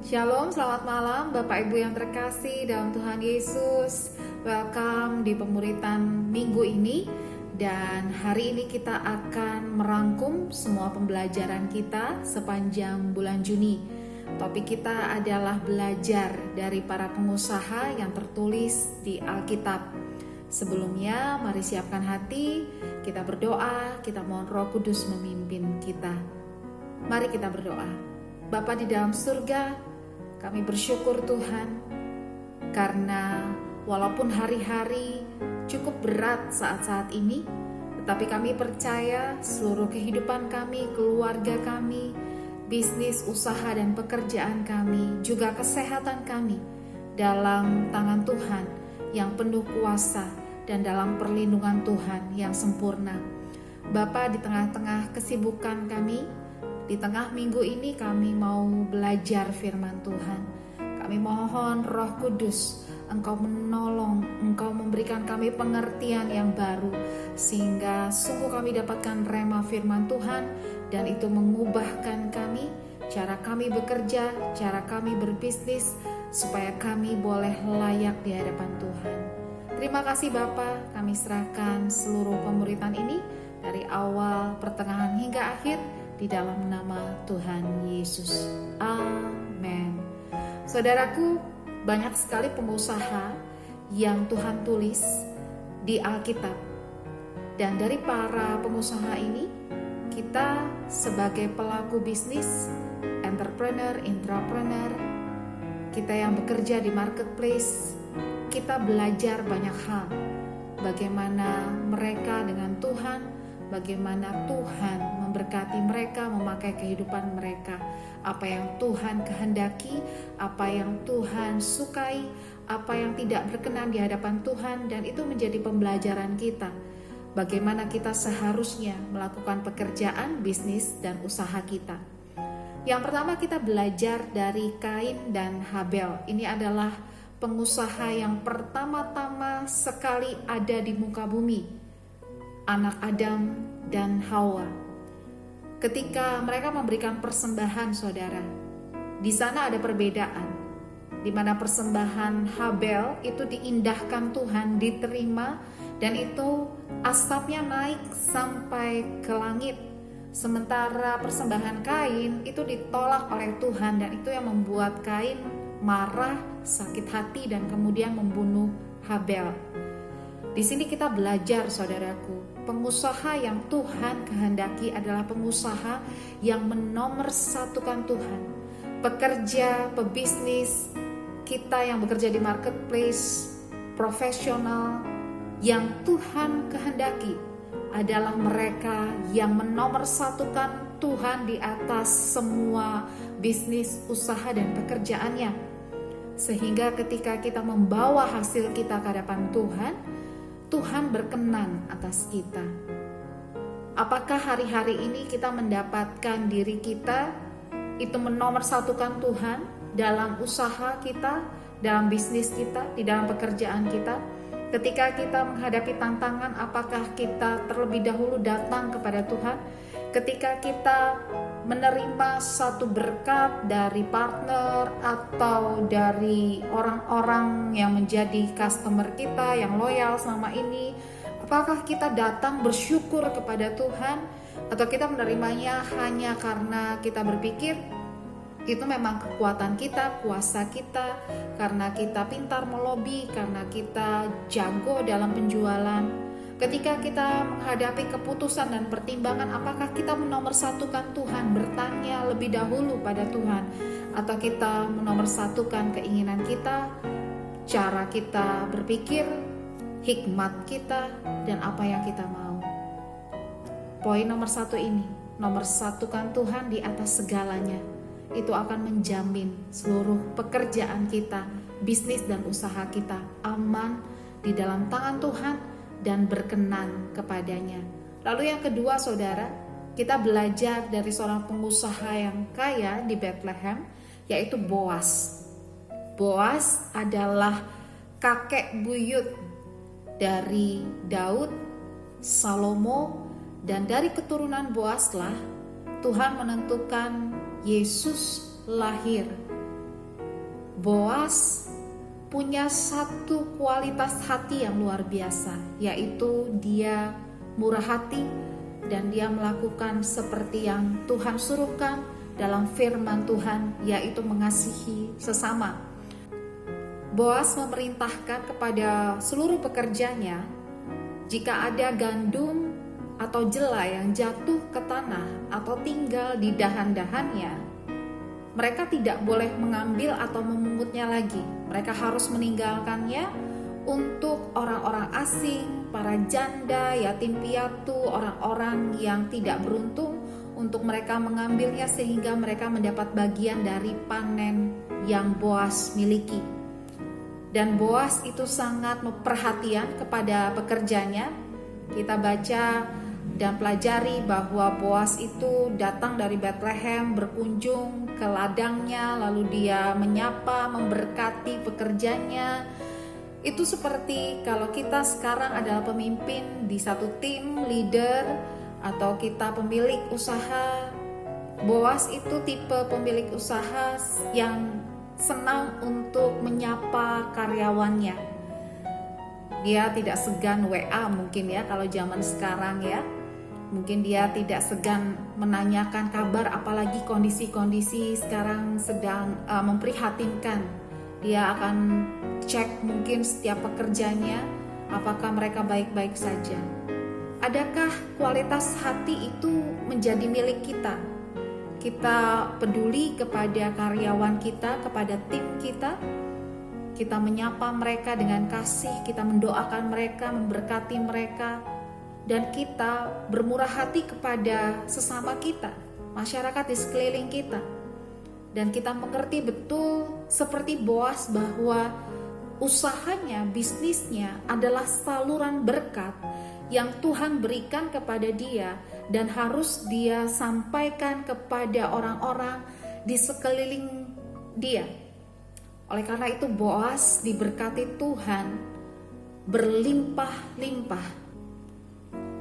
Shalom, selamat malam Bapak Ibu yang terkasih dalam Tuhan Yesus. Welcome di pemuritan minggu ini. Dan hari ini kita akan merangkum semua pembelajaran kita sepanjang bulan Juni. Topik kita adalah belajar dari para pengusaha yang tertulis di Alkitab. Sebelumnya mari siapkan hati, kita berdoa, kita mohon Roh Kudus memimpin kita. Mari kita berdoa. Bapa di dalam surga, kami bersyukur Tuhan, karena walaupun hari-hari cukup berat saat-saat ini, tetapi kami percaya seluruh kehidupan kami, keluarga kami, bisnis, usaha dan pekerjaan kami, juga kesehatan kami dalam tangan Tuhan yang penuh kuasa dan dalam perlindungan Tuhan yang sempurna. Bapa, di tengah-tengah kesibukan kami, di tengah minggu ini kami mau belajar firman Tuhan. Kami mohon Roh Kudus, Engkau menolong, Engkau memberikan kami pengertian yang baru, sehingga sungguh kami dapatkan rema firman Tuhan, dan itu mengubahkan kami, cara kami bekerja, cara kami berbisnis, supaya kami boleh layak di hadapan Tuhan. Terima kasih Bapa, kami serahkan seluruh pemuritan ini dari awal, pertengahan hingga akhir, di dalam nama Tuhan Yesus. Amin. Saudaraku, banyak sekali pengusaha yang Tuhan tulis di Alkitab. Dan dari para pengusaha ini, kita sebagai pelaku bisnis, entrepreneur, intrapreneur, kita yang bekerja di marketplace, kita belajar banyak hal. Bagaimana mereka dengan Tuhan, bagaimana Tuhan memberkati mereka, memakai kehidupan mereka. Apa yang Tuhan kehendaki, apa yang Tuhan sukai, apa yang tidak berkenan di hadapan Tuhan, dan itu menjadi pembelajaran kita. Bagaimana kita seharusnya melakukan pekerjaan, bisnis, dan usaha kita. Yang pertama kita belajar dari Kain dan Habel. Ini adalah pengusaha yang pertama-tama sekali ada di muka bumi. Anak Adam dan Hawa. Ketika mereka memberikan persembahan, saudara, di sana ada perbedaan, di mana persembahan Habel itu diindahkan Tuhan, diterima, dan itu asapnya naik sampai ke langit. Sementara persembahan Kain itu ditolak oleh Tuhan, dan itu yang membuat Kain marah, sakit hati, dan kemudian membunuh Habel. Di sini kita belajar, saudaraku, pengusaha yang Tuhan kehendaki adalah pengusaha yang menomorsatukan Tuhan. Pekerja, pebisnis, kita yang bekerja di marketplace, profesional, yang Tuhan kehendaki adalah mereka yang menomorsatukan Tuhan di atas semua bisnis, usaha, dan pekerjaannya. Sehingga ketika kita membawa hasil kita ke hadapan Tuhan, Tuhan berkenan atas kita. Apakah hari-hari ini kita mendapatkan diri kita itu menomorsatukan Tuhan dalam usaha kita, dalam bisnis kita, di dalam pekerjaan kita? Ketika kita menghadapi tantangan, apakah kita terlebih dahulu datang kepada Tuhan? Ketika kita menerima satu berkat dari partner atau dari orang-orang yang menjadi customer kita yang loyal selama ini, apakah kita datang bersyukur kepada Tuhan, atau kita menerimanya hanya karena kita berpikir itu memang kekuatan kita, kuasa kita, karena kita pintar melobi, karena kita jago dalam penjualan? Ketika kita menghadapi keputusan dan pertimbangan, apakah kita menomorsatukan Tuhan, bertanya lebih dahulu pada Tuhan, atau kita menomorsatukan keinginan kita, cara kita berpikir, hikmat kita, dan apa yang kita mau? Poin nomor satu ini, nomorsatukan Tuhan di atas segalanya. Itu akan menjamin seluruh pekerjaan kita, bisnis dan usaha kita aman di dalam tangan Tuhan dan berkenan kepadanya. Lalu yang kedua, saudara, kita belajar dari seorang pengusaha yang kaya di Bethlehem, yaitu Boas. Boas adalah kakek buyut dari Daud, Salomo, dan dari keturunan Boaslah Tuhan menentukan Yesus lahir Boas punya satu kualitas hati yang luar biasa, yaitu dia murah hati dan dia melakukan seperti yang Tuhan suruhkan dalam firman Tuhan, yaitu mengasihi sesama. Boas memerintahkan kepada seluruh pekerjanya, jika ada gandum atau jela yang jatuh ke tanah atau tinggal di dahan-dahannya, mereka tidak boleh mengambil atau memungutnya lagi. Mereka harus meninggalkannya untuk orang-orang asing, para janda, yatim piatu, orang-orang yang tidak beruntung, untuk mereka mengambilnya sehingga mereka mendapat bagian dari panen yang Boas miliki. Dan Boas itu sangat perhatian kepada pekerjanya. Kita baca dan pelajari bahwa Boas itu datang dari Bethlehem, berkunjung ke ladangnya, lalu dia menyapa, memberkati pekerjanya. Itu seperti kalau kita sekarang adalah pemimpin di satu tim, leader, atau kita pemilik usaha. Boas itu tipe pemilik usaha yang senang untuk menyapa karyawannya. Dia tidak segan WA mungkin ya kalau zaman sekarang ya. Mungkin dia tidak segan menanyakan kabar, apalagi kondisi-kondisi sekarang sedang memprihatinkan. Dia akan cek mungkin setiap pekerjanya, apakah mereka baik-baik saja. Adakah kualitas hati itu menjadi milik kita? Kita peduli kepada karyawan kita, kepada tim kita. Kita menyapa mereka dengan kasih, kita mendoakan mereka, memberkati mereka, dan kita bermurah hati kepada sesama kita, masyarakat di sekeliling kita. Dan kita mengerti betul seperti Boas bahwa usahanya, bisnisnya adalah saluran berkat yang Tuhan berikan kepada dia dan harus dia sampaikan kepada orang-orang di sekeliling dia. Oleh karena itu Boas diberkati Tuhan berlimpah-limpah.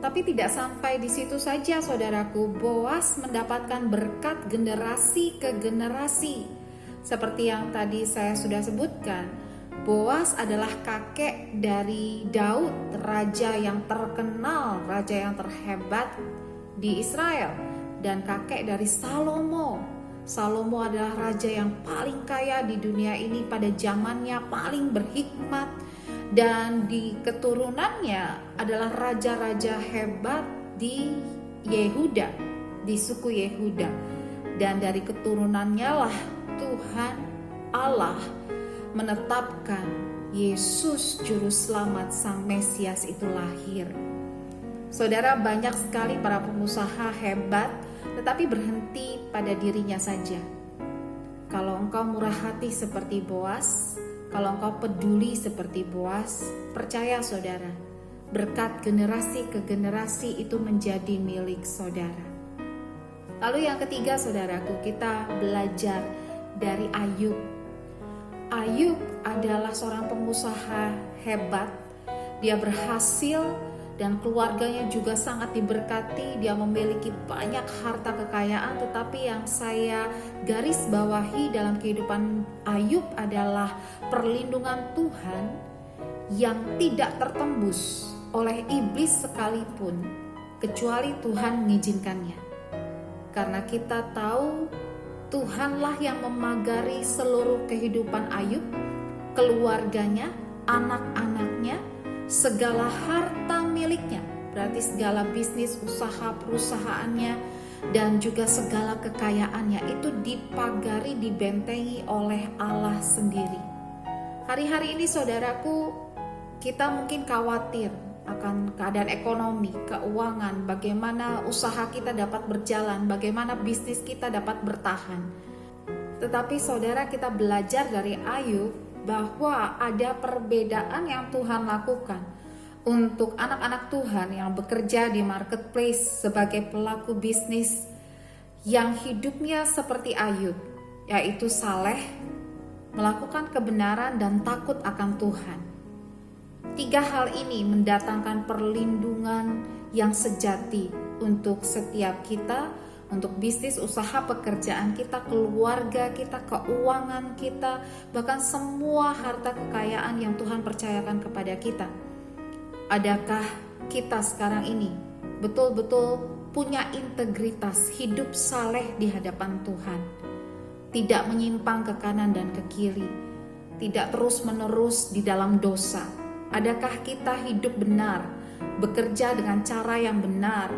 Tapi tidak sampai di situ saja saudaraku, Boas mendapatkan berkat generasi ke generasi. Seperti yang tadi saya sudah sebutkan, Boas adalah kakek dari Daud, raja yang terkenal, raja yang terhebat di Israel, dan kakek dari Salomo. Salomo adalah raja yang paling kaya di dunia ini pada zamannya, paling berhikmat, dan di keturunannya adalah raja-raja hebat di Yehuda, di suku Yehuda. Dan dari keturunannya lah Tuhan Allah menetapkan Yesus juru selamat sang Mesias itu lahir. Saudara, banyak sekali para pengusaha hebat tetapi berhenti pada dirinya saja. Kalau engkau murah hati seperti Boas, kalau engkau peduli seperti Boas, percaya saudara, berkat generasi ke generasi itu menjadi milik saudara. Lalu yang ketiga saudaraku, kita belajar dari Ayub. Ayub adalah seorang pengusaha hebat. Dia berhasil dan keluarganya juga sangat diberkati. Dia memiliki banyak harta kekayaan, tetapi yang saya garis bawahi dalam kehidupan Ayub adalah perlindungan Tuhan yang tidak tertembus oleh iblis sekalipun, kecuali Tuhan mengizinkannya. Karena kita tahu Tuhanlah yang memagari seluruh kehidupan Ayub, keluarganya, anak-anaknya, segala harta miliknya, berarti segala bisnis, usaha, perusahaannya, dan juga segala kekayaannya itu dipagari, dibentengi oleh Allah sendiri. Hari-hari ini saudaraku, kita mungkin khawatir akan keadaan ekonomi, keuangan, bagaimana usaha kita dapat berjalan, bagaimana bisnis kita dapat bertahan. Tetapi saudara, kita belajar dari Ayub bahwa ada perbedaan yang Tuhan lakukan untuk anak-anak Tuhan yang bekerja di marketplace sebagai pelaku bisnis yang hidupnya seperti Ayub, yaitu saleh, melakukan kebenaran dan takut akan Tuhan. 3 hal ini mendatangkan perlindungan yang sejati untuk setiap kita, untuk bisnis, usaha, pekerjaan kita, keluarga kita, keuangan kita, bahkan semua harta kekayaan yang Tuhan percayakan kepada kita. Adakah kita sekarang ini betul-betul punya integritas, hidup saleh di hadapan Tuhan, tidak menyimpang ke kanan dan ke kiri, tidak terus-menerus di dalam dosa? Adakah kita hidup benar, bekerja dengan cara yang benar,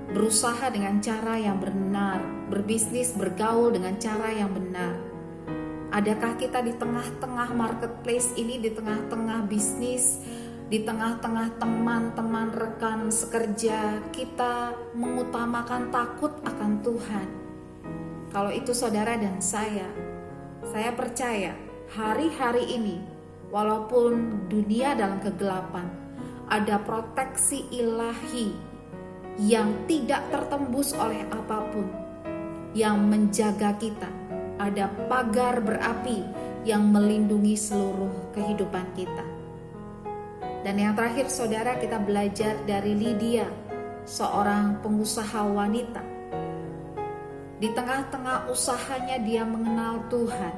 berusaha dengan cara yang benar, berbisnis, bergaul dengan cara yang benar? Adakah kita di tengah-tengah marketplace ini, di tengah-tengah bisnis, di tengah-tengah teman-teman rekan sekerja, kita mengutamakan takut akan Tuhan? Kalau itu saudara dan saya percaya hari-hari ini, walaupun dunia dalam kegelapan, ada proteksi ilahi yang tidak tertembus oleh apapun yang menjaga kita. Ada pagar berapi yang melindungi seluruh kehidupan kita. Dan yang terakhir saudara, kita belajar dari Lydia, seorang pengusaha wanita. Di tengah-tengah usahanya dia mengenal Tuhan.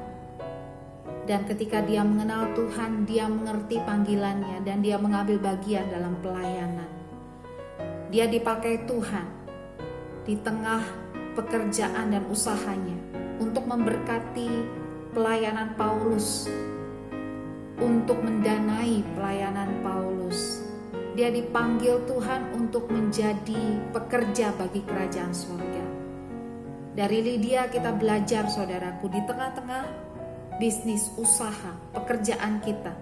Dan ketika dia mengenal Tuhan, dia mengerti panggilannya dan dia mengambil bagian dalam pelayanan. Dia dipakai Tuhan di tengah pekerjaan dan usahanya untuk memberkati pelayanan Paulus, untuk mendanai pelayanan Paulus. Dia dipanggil Tuhan untuk menjadi pekerja bagi kerajaan surga. Dari Lydia kita belajar saudaraku, di tengah-tengah bisnis, usaha, pekerjaan kita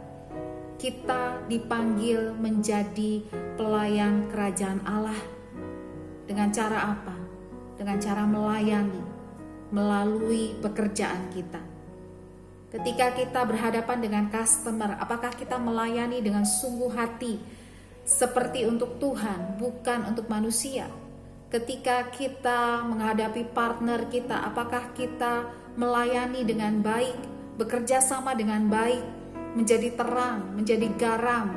dipanggil menjadi pelayan kerajaan Allah. Dengan cara apa? Dengan cara melayani melalui pekerjaan kita. Ketika kita berhadapan dengan customer, apakah kita melayani dengan sungguh hati seperti untuk Tuhan, bukan untuk manusia? Ketika kita menghadapi partner kita, apakah kita melayani dengan baik, bekerja sama dengan baik, menjadi terang, menjadi garam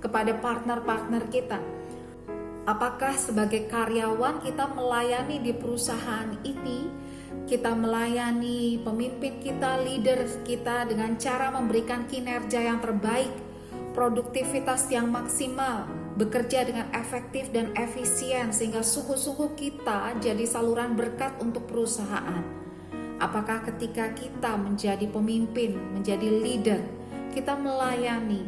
kepada partner-partner kita? Apakah sebagai karyawan kita melayani di perusahaan ini, kita melayani pemimpin kita, leader kita dengan cara memberikan kinerja yang terbaik, produktivitas yang maksimal, bekerja dengan efektif dan efisien sehingga sungguh-sungguh kita jadi saluran berkat untuk perusahaan? Apakah ketika kita menjadi pemimpin, menjadi leader, kita melayani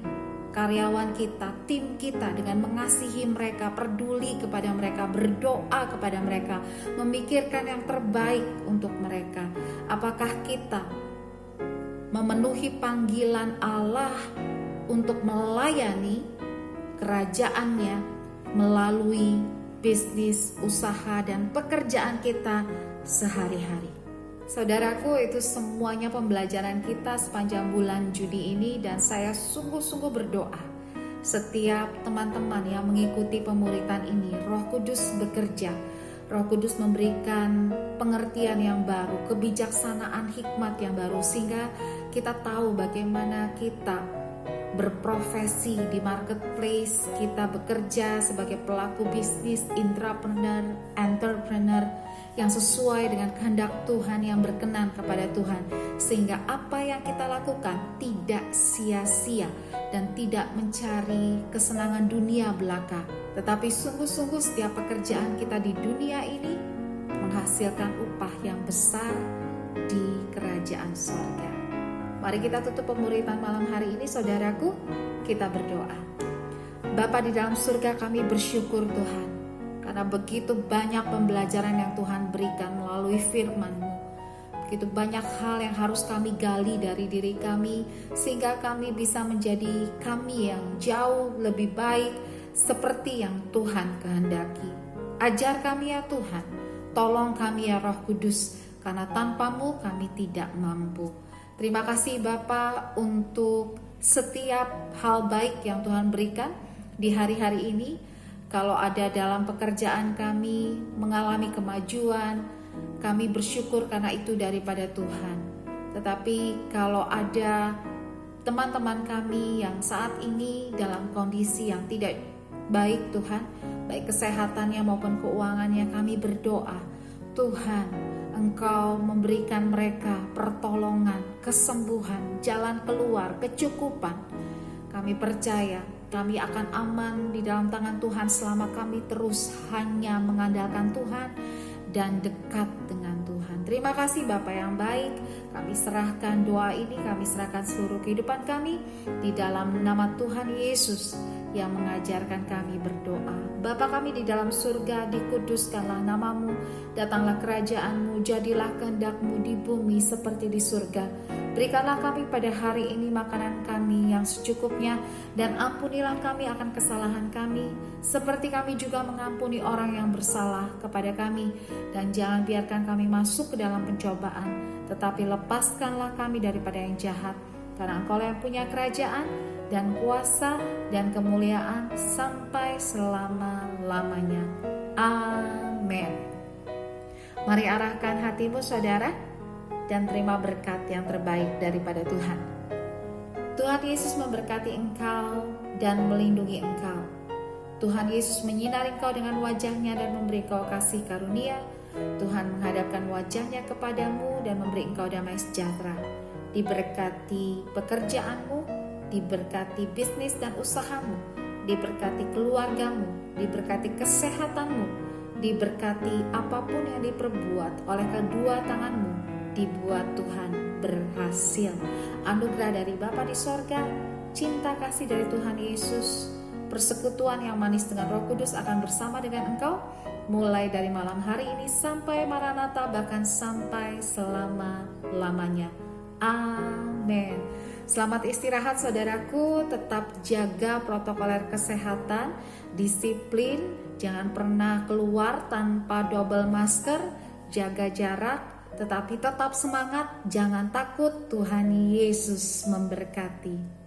karyawan kita, tim kita dengan mengasihi mereka, peduli kepada mereka, berdoa kepada mereka, memikirkan yang terbaik untuk mereka? Apakah kita memenuhi panggilan Allah untuk melayani kerajaannya melalui bisnis, usaha, dan pekerjaan kita sehari-hari? Saudaraku, itu semuanya pembelajaran kita sepanjang bulan Juni ini, dan saya sungguh-sungguh berdoa setiap teman-teman yang mengikuti pemuritan ini, Roh Kudus bekerja, Roh Kudus memberikan pengertian yang baru, kebijaksanaan, hikmat yang baru, sehingga kita tahu bagaimana kita berprofesi di marketplace, kita bekerja sebagai pelaku bisnis, entrepreneur yang sesuai dengan kehendak Tuhan, yang berkenan kepada Tuhan, sehingga apa yang kita lakukan tidak sia-sia dan tidak mencari kesenangan dunia belaka, tetapi sungguh-sungguh setiap pekerjaan kita di dunia ini menghasilkan upah yang besar di kerajaan surga. Mari kita tutup pemuritan malam hari ini saudaraku, kita berdoa. Bapa di dalam surga, kami bersyukur Tuhan, karena begitu banyak pembelajaran yang Tuhan berikan melalui firman-Mu. Begitu banyak hal yang harus kami gali dari diri kami, sehingga kami bisa menjadi kami yang jauh lebih baik seperti yang Tuhan kehendaki. Ajar kami ya Tuhan, tolong kami ya Roh Kudus, karena tanpa-Mu kami tidak mampu. Terima kasih Bapa untuk setiap hal baik yang Tuhan berikan di hari-hari ini. Kalau ada dalam pekerjaan kami mengalami kemajuan, kami bersyukur karena itu daripada Tuhan. Tetapi kalau ada teman-teman kami yang saat ini dalam kondisi yang tidak baik Tuhan, baik kesehatannya maupun keuangannya, kami berdoa Tuhan, Engkau memberikan mereka pertolongan, kesembuhan, jalan keluar, kecukupan. Kami percaya kami akan aman di dalam tangan Tuhan selama kami terus hanya mengandalkan Tuhan dan dekat dengan Tuhan. Terima kasih Bapa yang baik. Kami serahkan doa ini, kami serahkan seluruh kehidupan kami di dalam nama Tuhan Yesus yang mengajarkan kami berdoa. Bapa kami di dalam surga, dikuduskanlah namamu, datanglah kerajaanmu, jadilah kehendak-Mu di bumi seperti di surga. Berikanlah kami pada hari ini makanan kami yang secukupnya, dan ampunilah kami akan kesalahan kami, seperti kami juga mengampuni orang yang bersalah kepada kami. Dan jangan biarkan kami masuk ke dalam pencobaan, tetapi lepaskanlah kami daripada yang jahat. Karena Engkau yang punya kerajaan dan kuasa dan kemuliaan sampai selama-lamanya. Amin. Mari arahkan hatimu saudara, dan terima berkat yang terbaik daripada Tuhan. Tuhan Yesus memberkati engkau dan melindungi engkau. Tuhan Yesus menyinari engkau dengan wajahnya dan memberi engkau kasih karunia. Tuhan menghadapkan wajahnya kepadamu dan memberi engkau damai sejahtera. Diberkati pekerjaanmu, diberkati bisnis dan usahamu, diberkati keluargamu, diberkati kesehatanmu, diberkati apapun yang diperbuat oleh kedua tanganmu, dibuat Tuhan berhasil. Anugerah dari Bapa di sorga, cinta kasih dari Tuhan Yesus, persekutuan yang manis dengan Roh Kudus akan bersama dengan engkau, mulai dari malam hari ini sampai Maranatha, bahkan sampai selama-lamanya. Amin. Selamat istirahat saudaraku, tetap jaga protokoler kesehatan, disiplin, jangan pernah keluar tanpa double masker, jaga jarak, tetapi tetap semangat, jangan takut. Tuhan Yesus memberkati.